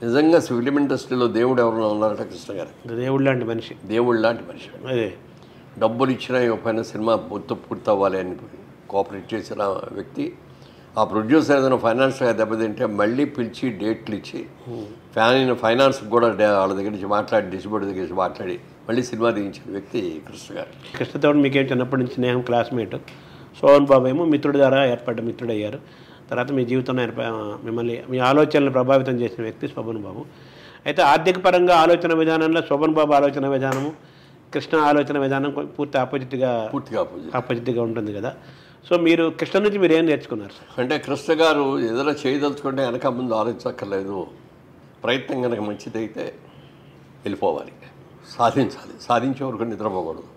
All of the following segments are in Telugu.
నిజంగా ఫిలిం ఇండస్ట్రీలో దేవుడు ఎవరైనా ఉన్నారట కృష్ణ గారు. దేవుడు లాంటి మనిషి. దేవుడు లాంటి మనిషి. అదే డబ్బులు ఇచ్చినా ఇవ్వకపోయినా సినిమా పూర్తి అవ్వాలి అని కోఆపరేట్ చేసిన వ్యక్తి. ఆ ప్రొడ్యూసర్ ఏదైనా ఫైనాన్స్గా దెబ్బతింటే మళ్ళీ పిలిచి డేట్లు ఇచ్చి ఫైనాన్స్ కూడా వాళ్ళ దగ్గర నుంచి మాట్లాడి డిస్ట్రిబ్యూటర్ దగ్గర నుంచి మాట్లాడి మళ్ళీ సినిమా దించిన వ్యక్తి కృష్ణ గారు. కృష్ణతో మీకేం చిన్నప్పటి నుంచి స్నేహం, క్లాస్మేట్. శోభన్ బాబు ఏమో మిత్రుడి ద్వారా ఏర్పడ్డ మిత్రుడయ్యారు. తర్వాత మీ జీవితంలో మిమ్మల్ని మీ ఆలోచనలు ప్రభావితం చేసిన వ్యక్తి శోభన్ బాబు. అయితే ఆర్థిక పరంగా ఆలోచన విధానంలో శోభన్ బాబు ఆలోచన విధానము, కృష్ణ ఆలోచన విధానం పూర్తిగా ఆపోజిట్గా ఉంటుంది కదా. సో మీరు కృష్ణ నుంచి మీరు ఏం నేర్చుకున్నారు సార్? అంటే కృష్ణ గారు ఏదైనా చేయదలుచుకుంటే వెనక ముందు ఆలోచించక్కర్లేదు. ప్రయత్నం కనుక మంచిదైతే వెళ్ళిపోవాలి, సాధించే వరకు నిద్రపోకూడదు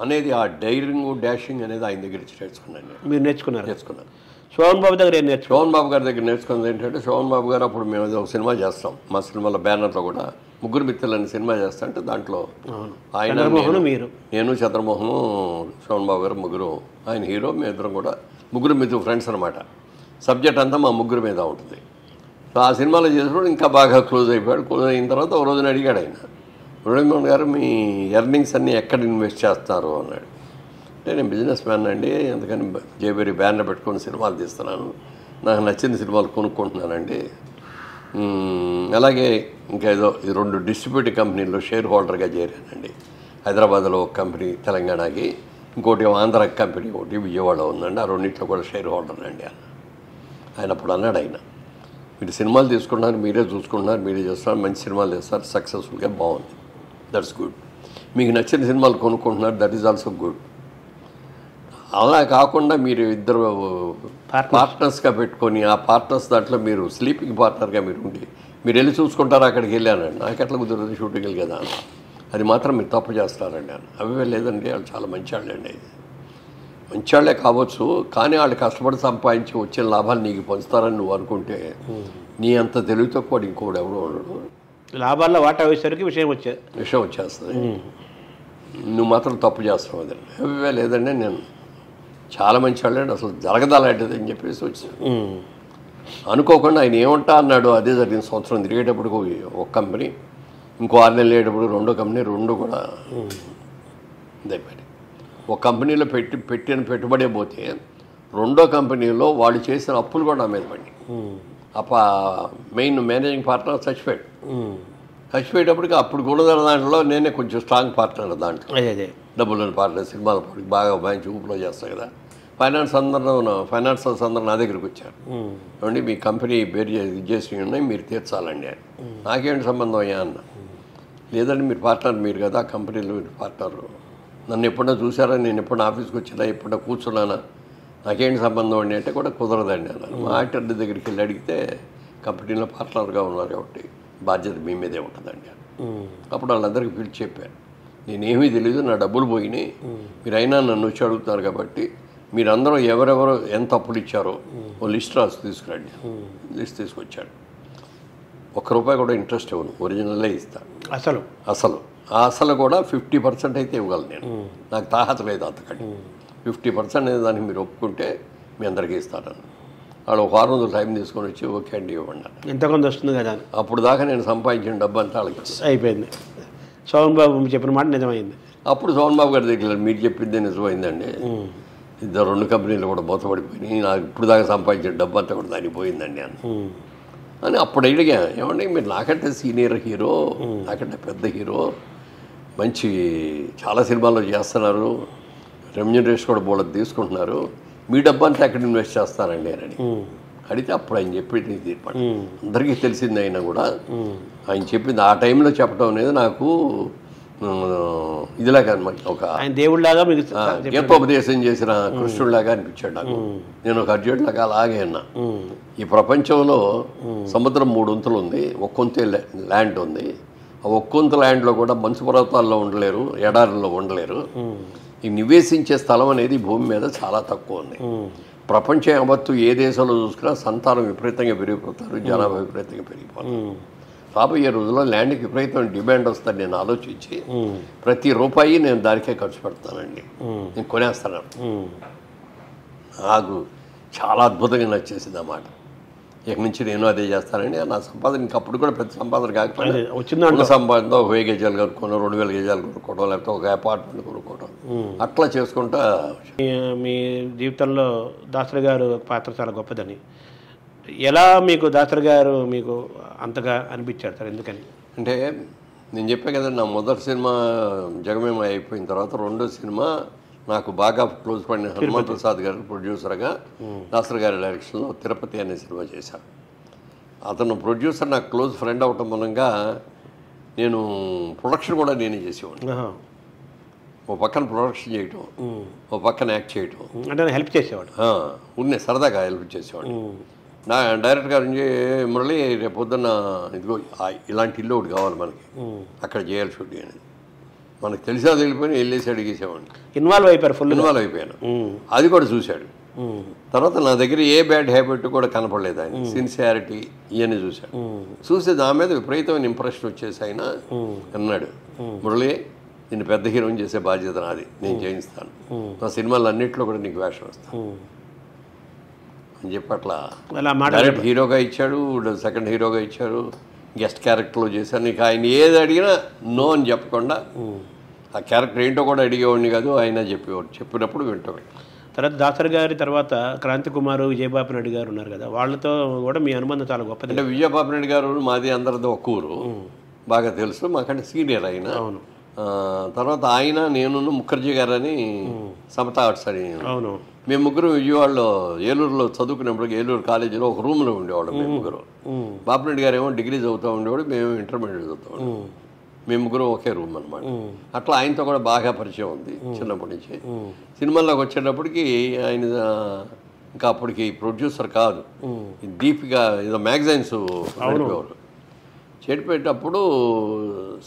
అనేది ఆ డైరింగ్ డాషింగ్ అనేది ఆయన దగ్గర నేర్చుకున్నాను. మీరు నేర్చుకున్నాను. శోభన్ బాబు దగ్గర ఏం నేర్చుకున్నాను? శోభన్ బాబు గారి దగ్గర నేర్చుకున్నది ఏంటంటే, శోభన్ బాబు గారు అప్పుడు మేము ఒక సినిమా చేస్తాం, మా సినిమాలో బ్యానర్లో కూడా ముగ్గురు మిత్రులని సినిమా చేస్తా అంటే దాంట్లో ఆయన నేను చంద్రమోహను శోభన్ బాబు గారు ముగ్గురు, ఆయన హీరో, మేము ఇద్దరం కూడా ముగ్గురు మిత్రులు ఫ్రెండ్స్ అనమాట. సబ్జెక్ట్ అంతా మా ముగ్గురు మీద ఉంటుంది. సో ఆ సినిమాలో చేసినప్పుడు ఇంకా బాగా క్లోజ్ అయిపోయాడు. క్లోజ్ అయిన తర్వాత ఒక రోజున అడిగాడు ఆయన, మురళీమోహన్ గారు మీ ఎర్నింగ్స్ అన్నీ ఎక్కడ ఇన్వెస్ట్ చేస్తారు అన్నాడు. అంటే నేను బిజినెస్ మ్యాన్ అండి, అందుకని జేబేరి బ్యానర్ పెట్టుకొని సినిమాలు తీస్తున్నాను, నాకు నచ్చిన సినిమాలు కొనుక్కుంటున్నానండి. అలాగే ఇంకా ఏదో 2 డిస్ట్రిబ్యూటివ్ కంపెనీల్లో షేర్ హోల్డర్గా చేరానండి. హైదరాబాద్లో ఒక కంపెనీ, తెలంగాణకి ఇంకోటి ఆంధ్ర కంపెనీ, ఒకటి విజయవాడ ఉందండి. ఆ రెండింటిలో కూడా షేర్ హోల్డర్ అండి అన్న. ఆయన అప్పుడు అన్నాడు, ఆయన మీరు సినిమాలు తీసుకుంటున్నారు, మీరే చూసుకుంటున్నారు, మీరే చేస్తున్నారు, మంచి సినిమాలు చేస్తారు, సక్సెస్ఫుల్గా బాగుంది, దట్స్ గుడ్. మీకు నచ్చిన సినిమాలు కొనుక్కుంటున్నారు, దట్ ఈజ్ ఆల్సో గుడ్. అలా కాకుండా మీరు ఇద్దరు పార్ట్నర్స్గా పెట్టుకొని ఆ పార్ట్నర్స్ దాంట్లో మీరు స్లీపింగ్ పార్ట్నర్గా మీరు ఉండి మీరు వెళ్ళి చూసుకుంటారు, అక్కడికి వెళ్ళానండి, నాకు ఎట్లా కుదురుతుంది షూటింగ్కి కదా, అది మాత్రం మీరు తప్పు చేస్తారండి అని. అవి లేదండి, వాళ్ళు చాలా మంచివాళ్ళండి, మంచివాళ్లే కావచ్చు, కానీ వాళ్ళు కష్టపడి సంపాదించి వచ్చిన లాభాలు నీకు పంచుతారని నువ్వు అనుకుంటే నీ అంత తెలివి తక్కువ ఇంకోటి ఎవడో ఉండడు. లాభాల్లో వాటా వేసరికి విషయం వచ్చేస్తుంది, నువ్వు మాత్రం తప్పు చేస్తావు అదండి. అవి లేదండి, నేను చాలా మంచి వాళ్ళండి, అసలు జరగదాలంటది అని చెప్పేసి వచ్చాను. అనుకోకుండా ఆయన ఏమంటా అన్నాడు, అదే జరిగిన. సంవత్సరం తిరిగేటప్పుడు ఒక కంపెనీ, ఇంకో 6 నెలలు అయ్యేటప్పుడు రెండో కంపెనీ, రెండు కూడా ఇదైపోయాయి. ఒక కంపెనీలో పెట్టిన పెట్టుబడే పోతే రెండో కంపెనీలో వాళ్ళు చేసిన అప్పులు కూడా నా మీద పడి మెయిన్ మేనేజింగ్ పార్ట్నర్ చచ్చిపోయేటప్పటికి అప్పుడు కూడా దాంట్లో నేనే కొంచెం స్ట్రాంగ్ పార్ట్నర్, దాంట్లో డబ్బులు పార్ట్నర్, సినిమాల బాగా మంచి ఊపిలో చేస్తాను కదా. ఫైనాన్సర్స్ అందరూ నా దగ్గరికి వచ్చారు, ఏమండి మీ కంపెనీ పేరు చేసి ఉన్నాయి, మీరు తీర్చాలండి అని. నాకేంటి సంబంధం అయ్యా అన్న. లేదండి మీరు పార్ట్నర్, మీరు కదా కంపెనీలో మీరు పార్ట్నర్, నన్ను ఎప్పుడన్నా చూసారా, నేను ఎప్పుడన్నా ఆఫీస్కి వచ్చినా, ఎప్పుడన్నా కూర్చున్నానా, నాకేంటి సంబంధం అండి అంటే కూడా కుదరదండి అన్నాను. మా ఆడిటర్ దగ్గరికి వెళ్ళి అడిగితే కంపెనీలో పార్ట్నర్గా ఉన్నారు కాబట్టి బాధ్యత మీ మీదే ఉంటుందండి అని. అప్పుడు వాళ్ళందరికీ పిలిచి చెప్పాను, నేనేమీ తెలియదు, నా డబ్బులు పోయినాయి, మీరైనా నన్ను వచ్చి అడుగుతున్నారు కాబట్టి మీరందరూ ఎవరెవరు ఎంత అప్పులు ఇచ్చారో ఓ లిస్ట్ రాసి తీసుకురండి. లిస్ట్ తీసుకొచ్చాడు. ₹1 కూడా ఇంట్రెస్ట్ ఇవ్వను, ఒరిజినల్లే ఇస్తాను. అసలు కూడా 50% అయితే ఇవ్వగలను నేను, నాకు తాహత లేదు అంతకంటే. 50% అనేది దానికి మీరు ఒప్పుకుంటే మీ అందరికీ ఇస్తానని. వాళ్ళు 1 వారం రోజులు టైం తీసుకొని వచ్చి ఓకే అండి ఇవ్వండి ఎంతమంది వస్తుంది కదా. అప్పుడు దాకా నేను సంపాదించిన డబ్బు అంతా వాళ్ళకి అయిపోయింది. శోభన్ బాబు చెప్పిన మాట నిజమైంది. అప్పుడు శోభన్ బాబు గారి దగ్గర మీరు చెప్పిందే నిజమైందండి, 2 కంపెనీలు కూడా మూతపడిపోయినాయి, నాకు ఇప్పుడు దాకా సంపాదించిన డబ్బు అంతా కూడా దానికి పోయిందండి అని అప్పుడు అడిగా. ఏమండి మీరు నాకంటే సీనియర్ హీరో, నాకంటే పెద్ద హీరో, మంచి చాలా సినిమాల్లో చేస్తున్నారు, రెమ్యూనరేషన్ కూడా బోళ్ళది తీసుకుంటున్నారు, మీ డబ్బు అంతా ఎక్కడ ఇన్వెస్ట్ చేస్తారండి అని అడిగితే అప్పుడు ఆయన చెప్పింది తీర్మానం అందరికీ తెలిసింది. అయినా కూడా ఆయన చెప్పింది ఆ టైంలో చెప్పడం అనేది నాకు ఇదిలాగా అనమాట, ఒక దేవుడిలాగా గీతోపదేశం చేసిన కృష్ణుడిలాగా అనిపించాడు నాకు. నేను ఒక అర్జునుడిలాగా అలాగే అన్నా. ఈ ప్రపంచంలో సముద్రం 3 వంతులు ఉంది, ఒక్కొంతే ల్యాండ్ ఉంది. ఆ ఒక్కొంత ల్యాండ్లో కూడా మంచు పర్వతాల్లో ఉండలేరు, ఎడారుల్లో ఉండలేరు. ఈ నివేశించే స్థలం అనేది భూమి మీద చాలా తక్కువ ఉంది. ప్రపంచం యావత్తు ఏ దేశంలో చూసుకున్నా సంతానం విపరీతంగా పెరిగిపోతారు, జనాభా విపరీతంగా పెరిగిపోతారు. రాబోయే రోజుల్లో ల్యాండ్కి విపరీతమైన డిమాండ్ వస్తుంది. నేను ఆలోచించి ప్రతి రూపాయి నేను దానికే ఖర్చు పెడతానండి, నేను కొనేస్తాను. నాకు చాలా అద్భుతంగా నచ్చేసింది అన్నమాట. ఇక నుంచి నేను అదే చేస్తానండి. నా సంపాదన ఇంకప్పుడు కూడా పెద్ద సంపాదన కాకపోతే వచ్చిందంటే సంపాదనతో 1000 గజాలు కొనుక్కోవడం, 2000 గజాలు కొనుక్కోవడం, లేకపోతే ఒక అపార్ట్మెంట్ కొనుక్కోవడం, అట్లా చేసుకుంటా. మీ జీవితంలో దాసరి గారు పాత్ర చాలా గొప్పదని ఎలా మీకు దాసరి గారు మీకు అంతగా అనిపించారు సార్? ఎందుకని అంటే నేను చెప్పాను కదా, నా మొదటి సినిమా జగమేమ అయిపోయిన తర్వాత రెండో సినిమా నాకు బాగా క్లోజ్ పడిన హనుమాన్ ప్రసాద్ గారు ప్రొడ్యూసర్గా దాసరి గారి డైరెక్షన్లో తిరుపతి అనే సినిమా చేశాను. అతను ప్రొడ్యూసర్ నాకు క్లోజ్ ఫ్రెండ్ అవటం మూలంగా నేను ప్రొడక్షన్ కూడా నేనే చేసేవాడిని. ఓ పక్కన ప్రొడక్షన్ చేయటం, ఓ పక్కన యాక్ట్ చేయటం, అంటే హెల్ప్ చేసేవాడు. ఉన్నే సరదాగా హెల్ప్ చేసేవాడు. నా డైరెక్టర్ గారు మురళి రేపు పొద్దున్న ఇదిగో ఇలాంటి ఇల్లు ఒకటి కావాలి మనకి, అక్కడ చేయాలి షూటింగ్ అనేది. మనకు తెలిసా తెలిపోయినా వెళ్ళేసి అడిగేసేవాడిని. ఇన్వాల్వ్ అయిపోయాను. అది కూడా చూశాడు. తర్వాత నా దగ్గర ఏ బ్యాడ్ హ్యాబిట్ కూడా కనపడలేదు. ఆయన సిన్సియారిటీ ఇవన్నీ చూశాడు. చూసి దాని మీద విపరీతమైన ఇంప్రెషన్ వచ్చేసి ఆయన అన్నాడు, మురళి నేను పెద్ద హీరోని చేసే బాధ్యత నాది, నేను చేయిస్తాను, నా సినిమాలు అన్నింటిలో కూడా నీకు వేషం వస్తాను అని చెప్పి అట్లా డైరెక్ట్ హీరోగా ఇచ్చాడు, సెకండ్ హీరోగా ఇచ్చారు, గెస్ట్ క్యారెక్టర్లో చేశాను. నీకు ఆయన ఏది అడిగినా నో అని చెప్పకుండా ఆ క్యారెక్టర్ ఏంటో కూడా అడిగేవాడిని కాదు, ఆయన చెప్పేవాడు. చెప్పినప్పుడు వింటాడు. తర్వాత దాసరి గారి తర్వాత క్రాంతి కుమారు, విజయబాబు నాయుడు గారు ఉన్నారు కదా, వాళ్ళతో కూడా మీ అనుబంధం చాలా గొప్పది. అంటే విజయబాబు నాయుడు గారు మాది అందరిది ఒక్క ఊరు, బాగా తెలుసు, మాకంటే సీనియర్ ఆయన. అవును. తర్వాత ఆయన, నేను, ముఖర్జీ గారు అని సమతా ఆర్ట్స్ అని, అవును, మేము ముగ్గురు విజయవాడలో ఏలూరులో చదువుకున్నప్పుడు ఏలూరు కాలేజీలో ఒక రూమ్లో ఉండేవాళ్ళం మేము ముగ్గురు. బాబునాయుడు గారు ఏమో డిగ్రీ చదువుతూ ఉండేవాడు, మేము ఇంటర్మీడియట్ చదువుతాం. మేము ముగ్గురు ఒకే రూమ్ అనమాట. అట్లా ఆయనతో కూడా బాగా పరిచయం ఉంది చిన్నప్పటి నుంచి. సినిమాల్లోకి వచ్చేటప్పటికి ఆయన ఇంకా అప్పటికి ప్రొడ్యూసర్ కాదు, దీపిక ఏదో మ్యాగజైన్స్ నడిపేవారు. చెడిపోయేటప్పుడు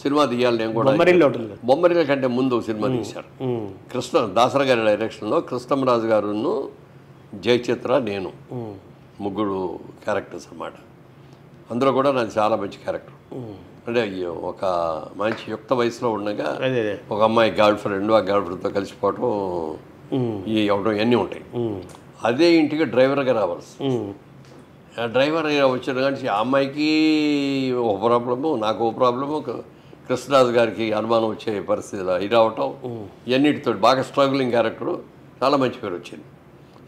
సినిమా తీయాలి, నేను కూడా బొమ్మరిల కంటే ముందు సినిమా తీశారు. దాసరి గారి డైరెక్షన్లో కృష్ణంరాజు గారును, జయచిత్ర, నేను ముగ్గురు క్యారెక్టర్స్ అన్నమాట. అందులో కూడా నాది చాలా మంచి క్యారెక్టర్. అంటే ఒక మంచి యుక్త వయసులో ఉండగా ఒక అమ్మాయి గర్ల్ ఫ్రెండ్, ఆ గర్ల్ ఫ్రెండ్తో కలిసిపోవటం, అవడం ఇవన్నీ ఉంటాయి. అదే ఇంటికి డ్రైవర్గా రావాల్సి. ఆ డ్రైవర్ వచ్చిన కానీ ఆ అమ్మాయికి ఒక ప్రాబ్లము, నాకు ఒక ప్రాబ్లము, కృష్ణరాజు గారికి అనుమానం వచ్చే పరిస్థితిలో ఇది అవటం, ఇవన్నిటితో బాగా స్ట్రగులింగ్ క్యారెక్టరు, చాలా మంచి పేరు వచ్చింది.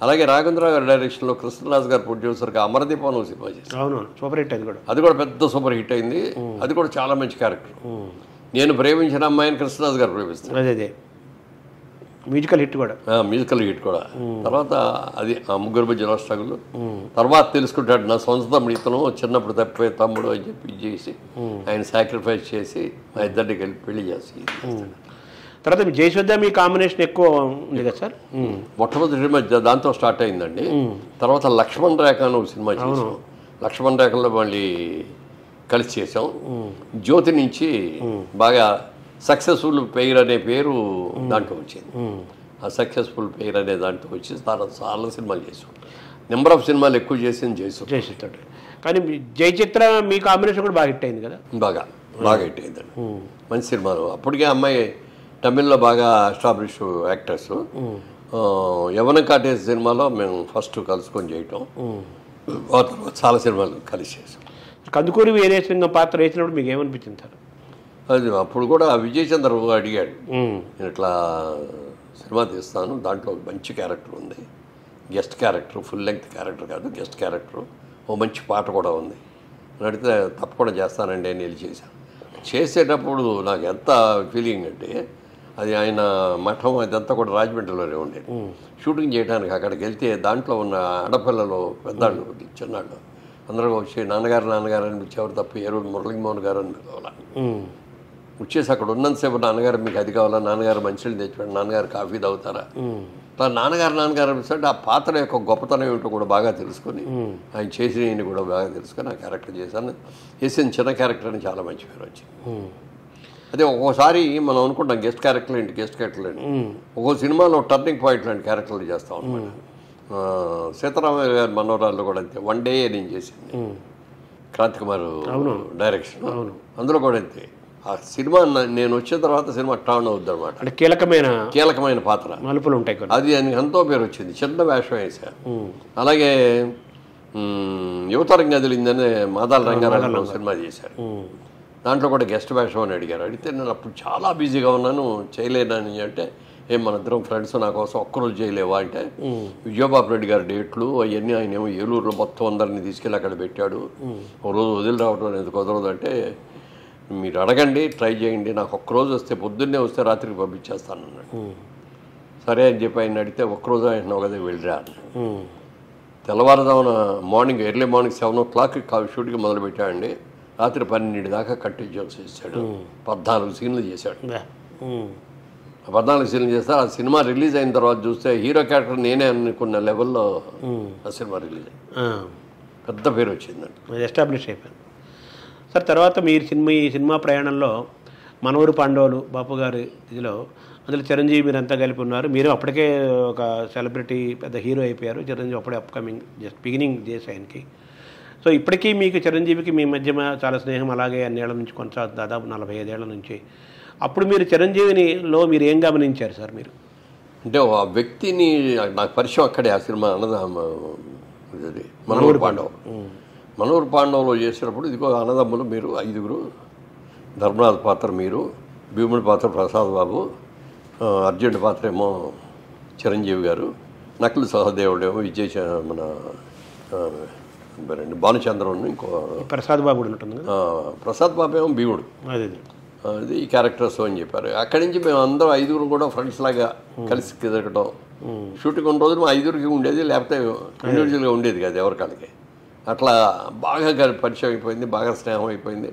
అలాగే రాఘవేంద్రరావు గారి డైరెక్షన్లో కృష్ణరాజు గారు ప్రొడ్యూసర్గా అమరదీపం అనే సినిమా చేశారు. అవును, సూపర్ హిట్. అది కూడా పెద్ద సూపర్ హిట్ అయింది. అది కూడా చాలా మంచి క్యారెక్టర్. నేను ప్రేమించిన అమ్మాయిని కృష్ణరాజు గారు ప్రేమిస్తాను. అదే మ్యూజికల్ హిట్ కూడా. మ్యూజికల్ హిట్ కూడా. తర్వాత అది ఆ ముగ్గురు మధ్య స్ట్రగుల్. తర్వాత తెలుసుకుంటాడు నా సొంత తమ్ముడు ఇతను, చిన్నప్పుడు తప్పిపోయే తమ్ముడు అని చెప్పి చేసి ఆయన సాక్రిఫైస్ చేసి మా ఇద్దరికి వెళ్ళి పెళ్లి చేసి. తర్వాత జయసుధ మీ కాంబినేషన్ ఎక్కువ ఉంది కదా సార్? మొట్టమొదటి సినిమా దాంతో స్టార్ట్ అయిందండి. తర్వాత లక్ష్మణ్ రేఖ అని ఒక సినిమా చేసాం. లక్ష్మణ్ రేఖలో మళ్ళీ కలిసి చేసాం. జ్యోతి నుంచి బాగా సక్సెస్ఫుల్ పెయిర్ అనే పేరు దాంట్లో వచ్చింది. ఆ సక్సెస్ఫుల్ పెయిర్ అనే దాంట్లో వచ్చి చాలా సినిమాలు చేసాం. నెంబర్ ఆఫ్ సినిమాలు ఎక్కువ చేసింది జయసుధ. కానీ జయచిత్ర మీ కాంబినేషన్ కూడా బాగా హిట్ అయింది కదా? బాగా హిట్ అయిందండి. మంచి సినిమాలు. అప్పటికే అమ్మాయి తమిళ్లో బాగా ఎస్టాబ్లిష్ యాక్టర్స్. యవన కాటేజ్ సినిమాలో మేము ఫస్ట్ కలుసుకొని చేయటం, ఆ తర్వాత చాలా సినిమాలు కలిసి చేసాం. కందుకూరి వీరేశలింగం పాత్ర వేసినప్పుడు మీకు ఏమనిపించింది సార్? అది అప్పుడు కూడా విజయ్ చంద్ర అడిగాడు, నేను ఇట్లా సినిమా తీస్తాను, దాంట్లో మంచి క్యారెక్టర్ ఉంది, guest character, full length character కాదు, గెస్ట్ క్యారెక్టర్, ఓ మంచి పాట కూడా ఉంది అని అడిగితే తప్పకుండా చేస్తానండి అని వెళ్ళి చేశాను. చేసేటప్పుడు నాకు ఎంత ఫీలింగ్ అంటే, అది ఆయన మఠం అదంతా కూడా రాజమండ్రిలోనే ఉండేది. షూటింగ్ చేయడానికి అక్కడికి వెళ్తే దాంట్లో ఉన్న ఆడపిల్లలు, పెద్దాళ్ళు, చిన్నాళ్ళు అందరూ వచ్చి నాన్నగారు అని పిలిచేవారు తప్ప ఏ రోజు మురళీమోహన్ గారు అని పిలవాలా. వచ్చేసి అక్కడ ఉన్నంతసేపు నాన్నగారు మీకు అది కావాలా, నాన్నగారు మంచినీళ్ళు తెచ్చిపెట్టి, నాన్నగారు కాఫీ తాగుతారా, అలా నాన్నగారు అనిపిస్తుంటే ఆ పాత్ర యొక్క గొప్పతనం ఏమిటో కూడా బాగా తెలుసుకొని, ఆయన చేసిన కూడా బాగా తెలుసుకొని ఆ క్యారెక్టర్ చేశాను. చేసిన చిన్న క్యారెక్టర్ అని చాలా మంచి పేరు వచ్చింది. అదే ఒక్కోసారి మనం అనుకుంటాం గెస్ట్ క్యారెక్టర్ ఏంటి, ఒక్కో సినిమాలో టర్నింగ్ పాయింట్ లాంటి క్యారెక్టర్లు చేస్తాం అనమాట. సీతారామయ్య గారి మనోరాల్లో కూడా అంతే, వన్ డే నేను చేసింది, క్రాంతి కుమార్ డైరెక్షన్, అందులో కూడా అంతే. ఆ సినిమా నేను వచ్చిన తర్వాత సినిమా టర్న్ అవుద్ది అనమాట. అంటే కీలకమైన పాత్ర, మలుపులు ఉంటాయి, అది ఆయనకి ఎంతో పేరు వచ్చింది. చిన్న వేషం వేసా. అలాగే యువతరం కదిలిందని మాదాల రంగారావు సినిమా చేశారు. దాంట్లో కూడా గెస్ట్ వేషం అని అడిగారు. అడిగితే నేను అప్పుడు చాలా బిజీగా ఉన్నాను, చేయలేనని. అంటే మన ఇద్దరం ఫ్రెండ్స్ నా కోసం ఒక్కరోజు చేయలేవా అంటే, విజయబాబు రెడ్డి గారి డేట్లు అవన్నీ ఆయన ఏమో ఏలూరులో మొత్తం అందరినీ తీసుకెళ్ళి అక్కడ పెట్టాడు, ఒక రోజు వదిలి రావడం అనేది కుదరదు అంటే, మీరు అడగండి, ట్రై చేయండి, నాకు ఒక్కరోజు వస్తే పొద్దున్నే వస్తే రాత్రికి పంపించేస్తాను అన్నాడు. సరే అని చెప్పి ఆయన అడిగితే ఒక్కరోజు ఆయన ఒకదే వెళ్ళిరా అన్నాడు. తెల్లవారుదామున ఎర్లీ మార్నింగ్ 7 o'clock షూటింగ్ మొదలుపెట్టాడండి. రాత్రి 12 దాకా కంటిన్యూస్ చేశాడు. 14 సీన్లు చేశాడు. 14 సీన్లు చేస్తే ఆ సినిమా రిలీజ్ అయిన తర్వాత చూస్తే హీరో క్యారెక్టర్ నేనే అనుకున్న లెవెల్లో ఆ సినిమా రిలీజ్ అయింది. పెద్ద పేరు వచ్చిందండి, ఎస్టాబ్లిష్ అయిపోయింది. సార్ తర్వాత మీరు ఈ సినిమా ప్రయాణంలో మనూరు పాండవులు బాపు గారి ఇదిలో అందులో చిరంజీవి మీరంతా కలిపి ఉన్నారు. మీరు అప్పటికే ఒక సెలబ్రిటీ పెద్ద హీరో అయిపోయారు. చిరంజీవి అప్పుడే అప్కమింగ్ జస్ట్ బిగినింగ్ చేసి ఆయనకి. సో ఇప్పటికీ మీకు చిరంజీవికి మీ మధ్య చాలా స్నేహం అలాగే అన్నేళ్ల నుంచి కొనసాగుతుంది, దాదాపు 45 ఏళ్ల నుంచి. అప్పుడు మీరు చిరంజీవినిలో మీరు ఏం గమనించారు సార్? మీరు అంటే ఆ వ్యక్తిని నాకు పరిచయం అక్కడే ఆ సినిమా ఇది మనూరు పాండవులో చేసినప్పుడు ఇదిగో అన్నదమ్ములు మీరు 5గురు, ధర్మరాజు పాత్ర మీరు, భీముడి పాత్ర ప్రసాద్ బాబు, అర్జునుడి పాత్ర ఏమో చిరంజీవి గారు, నకులు సహదేవుడు ఏమో మన భానుచంద్రన్, ఇంకో ప్రసాద్ బాబు ఉంటుంది, ప్రసాద్ బాబు ఏమో భీముడు, అది ఈ క్యారెక్టర్స్ అని చెప్పారు. అక్కడి నుంచి మేము అందరం 5గురు కూడా ఫ్రెండ్స్ లాగా కలిసి తిరగటం. షూటింగ్ ఉన్న రోజులు మా 5గురికి ఉండేది, లేకపోతే ఇండివిజువల్గా ఉండేది కాదు ఎవరికాడికి. అట్లా బాగా పరిచయం అయిపోయింది, బాగా స్నేహం అయిపోయింది.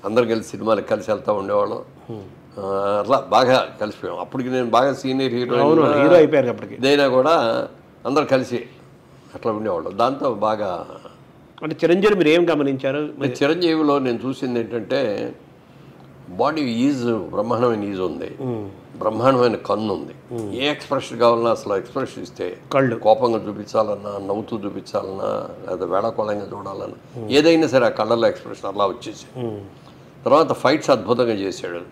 అందరు కలిసి సినిమాలకు కలిసి వెళ్తూ ఉండేవాళ్ళం. అట్లా బాగా కలిసిపోయాం. అప్పటికి నేను బాగా సీనియర్ హీరో అయిపోయారు. అప్పటికి ఇదైనా కూడా అందరు కలిసి అట్లా ఉండేవాళ్ళం. దాంతో బాగా అంటే చిరంజీవి మీరు ఏం గమనించారు? చిరంజీవిలో నేను చూసింది ఏంటంటే బాడీ బ్రహ్మాండమైన ఉంది, బ్రహ్మాండమైన కన్ను ఉంది. ఏ ఎక్స్ప్రెషన్ కావాలన్నా అసలు ఎక్స్ప్రెషన్ ఇస్తే కళ్ళు కోపంగా చూపించాలన్నా, నవ్వుతూ చూపించాలన్నా, లేదా వేళాకోళంగా చూడాలన్నా ఏదైనా సరే ఆ కళ్ళల్లో ఎక్స్ప్రెషన్ అలా వచ్చేసి. తర్వాత ఫైట్స్ అద్భుతంగా చేశాడు,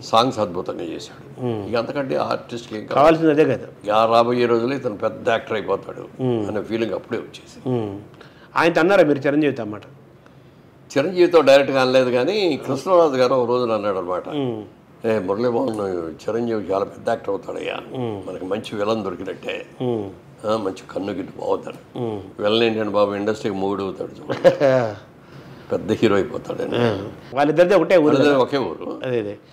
సాంగ్స్ అద్భుతంగా చేశాడు. ఇక అంతకంటే ఆర్టిస్ట్కి ఏం కావాల్సింది అదే కదా. రాబోయే రోజుల్లో ఇతను పెద్ద యాక్టర్ అయిపోతాడు అనే ఫీలింగ్ అప్పుడే వచ్చేసి. ఆయన అన్నారా మీరు చిరంజీవితో అన్నమాట? చిరంజీవితో డైరెక్ట్గా అనలేదు, కానీ కృష్ణరాజు గారు ఒక రోజున అన్నాడు అనమాట, మురళీమోహన్ చిరంజీవి చాలా పెద్ద యాక్టర్ అవుతాడయ్యా, మనకి మంచి విలన్ దొరికినట్టే, మంచి కన్ను గిట్టు బాగుతాడు, విలన్ ఏంటంటే బాబు ఇండస్ట్రీకి మూడు అవుతాడు, పెద్ద హీరో అయిపోతాడు. వాళ్ళిద్దరిదే ఒకే ఊరు. ఒకే ఊరు. అదే